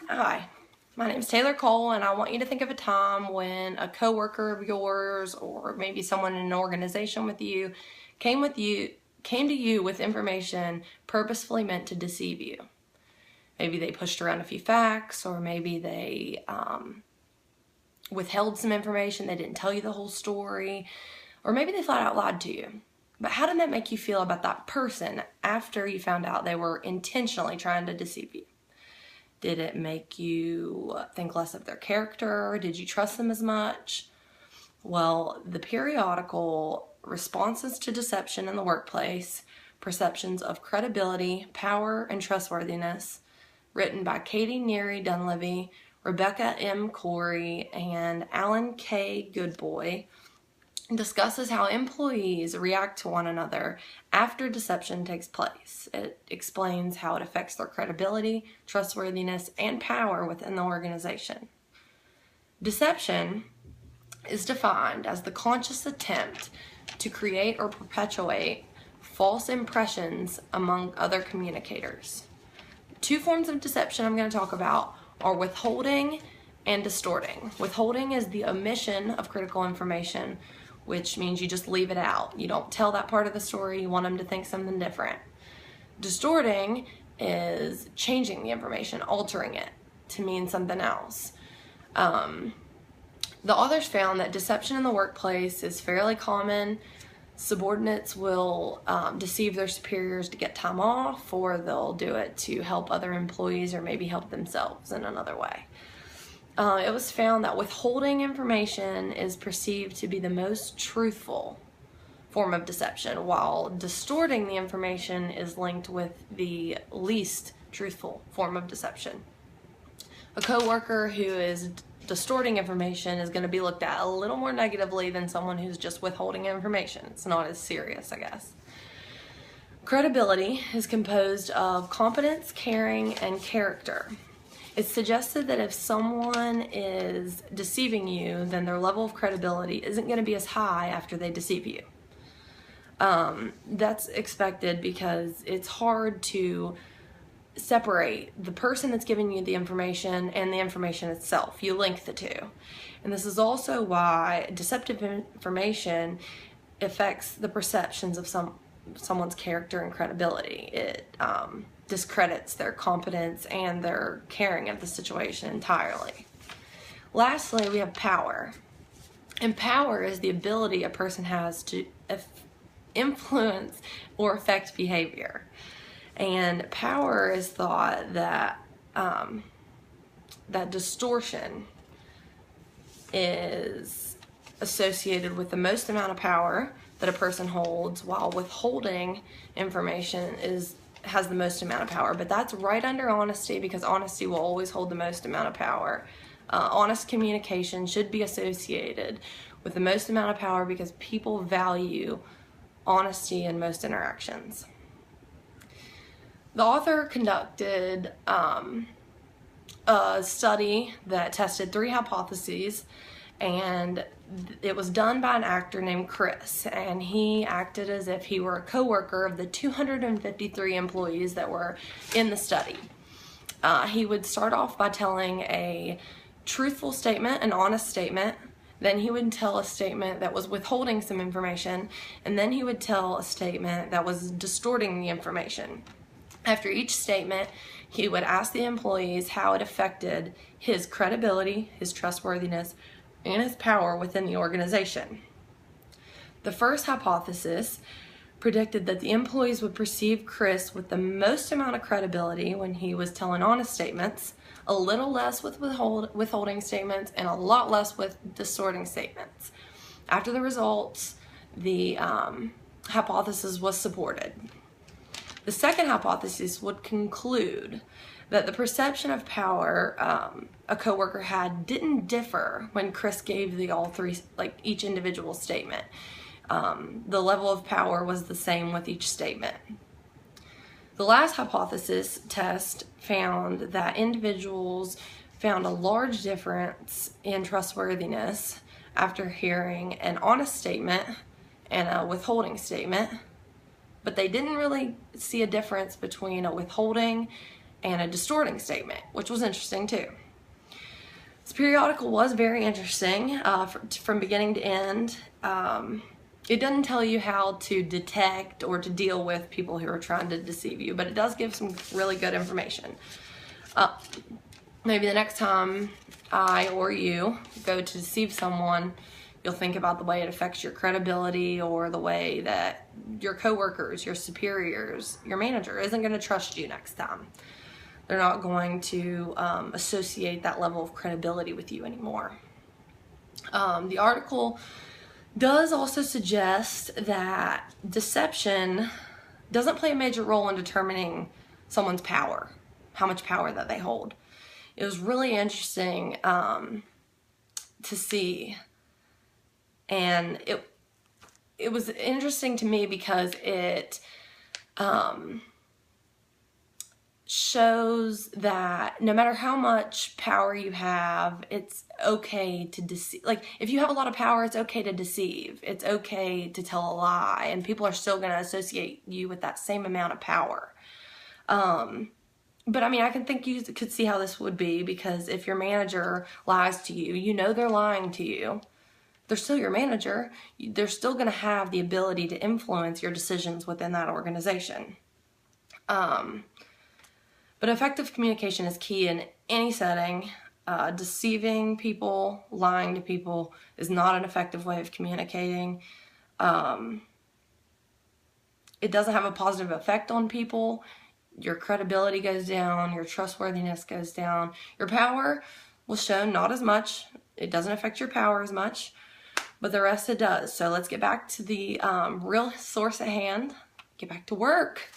Hi, my name is Taylor Cole, and I want you to think of a time when a coworker of yours, or maybe someone in an organization with you, came to you with information purposefully meant to deceive you. Maybe they pushed around a few facts, or maybe they withheld some information. They didn't tell you the whole story, or maybe they flat out lied to you. But how did that make you feel about that person after you found out they were intentionally trying to deceive you? Did it make you think less of their character? Did you trust them as much? Well, the periodical Responses to Deception in the Workplace, Perceptions of Credibility, Power, and Trustworthiness, written by Katie Neary Dunleavy, Rebecca M. Corey, and Alan K. Goodboy, discusses how employees react to one another after deception takes place. It explains how it affects their credibility, trustworthiness, and power within the organization. Deception is defined as the conscious attempt to create or perpetuate false impressions among other communicators. Two forms of deception I'm going to talk about are withholding and distorting. Withholding is the omission of critical information, which means you just leave it out. You don't tell that part of the story. You want them to think something different. Distorting is changing the information, altering it to mean something else. The authors found that deception in the workplace is fairly common. Subordinates will deceive their superiors to get time off, or they'll do it to help other employees or maybe help themselves in another way. It was found that withholding information is perceived to be the most truthful form of deception, while distorting the information is linked with the least truthful form of deception. A coworker who is distorting information is going to be looked at a little more negatively than someone who's just withholding information. It's not as serious, I guess. Credibility is composed of competence, caring, and character. It's suggested that if someone is deceiving you, then their level of credibility isn't going to be as high after they deceive you. That's expected because it's hard to separate the person that's giving you the information and the information itself. You link the two. And this is also why deceptive information affects the perceptions of someone's character and credibility. It discredits their competence and their caring of the situation entirely. Lastly, we have power. And power is the ability a person has to influence or affect behavior. And power is thought that that distortion is associated with the most amount of power that a person holds, while withholding information has the most amount of power. But that's right under honesty, because honesty will always hold the most amount of power. Honest communication should be associated with the most amount of power because people value honesty in most interactions. The author conducted a study that tested 3 hypotheses, and it was done by an actor named Chris, and he acted as if he were a coworker of the 253 employees that were in the study. He would start off by telling a truthful statement, an honest statement, then he would tell a statement that was withholding some information, and then he would tell a statement that was distorting the information. After each statement, he would ask the employees how it affected his credibility, his trustworthiness, and his power within the organization. The first hypothesis predicted that the employees would perceive Chris with the most amount of credibility when he was telling honest statements, a little less with withholding statements, and a lot less with distorting statements. After the results, the hypothesis was supported. The second hypothesis would conclude that the perception of power a coworker had didn't differ when Chris gave each individual statement. The level of power was the same with each statement. The last hypothesis test found that individuals found a large difference in trustworthiness after hearing an honest statement and a withholding statement, but they didn't really see a difference between a withholding and a distorting statement, which was interesting too. This periodical was very interesting from beginning to end. It doesn't tell you how to detect or to deal with people who are trying to deceive you, but it does give some really good information. Maybe the next time I or you go to deceive someone, you'll think about the way it affects your credibility, or the way that your coworkers, your superiors, your manager isn't going to trust you next time. They're not going to associate that level of credibility with you anymore. The article does also suggest that deception doesn't play a major role in determining someone's power, how much power that they hold. It was really interesting to see, and it was interesting to me because it shows that no matter how much power you have, it's okay to deceive. Like, if you have a lot of power, it's okay to deceive. It's okay to tell a lie, and people are still going to associate you with that same amount of power. But I mean, I can think you could see how this would be, because if your manager lies to you, you know they're lying to you. They're still your manager. They're still going to have the ability to influence your decisions within that organization. But effective communication is key in any setting. Deceiving people, lying to people is not an effective way of communicating. It doesn't have a positive effect on people. Your credibility goes down, your trustworthiness goes down. Your power was shown not as much. It doesn't affect your power as much, but the rest it does. So let's get back to the real source at hand. Get back to work.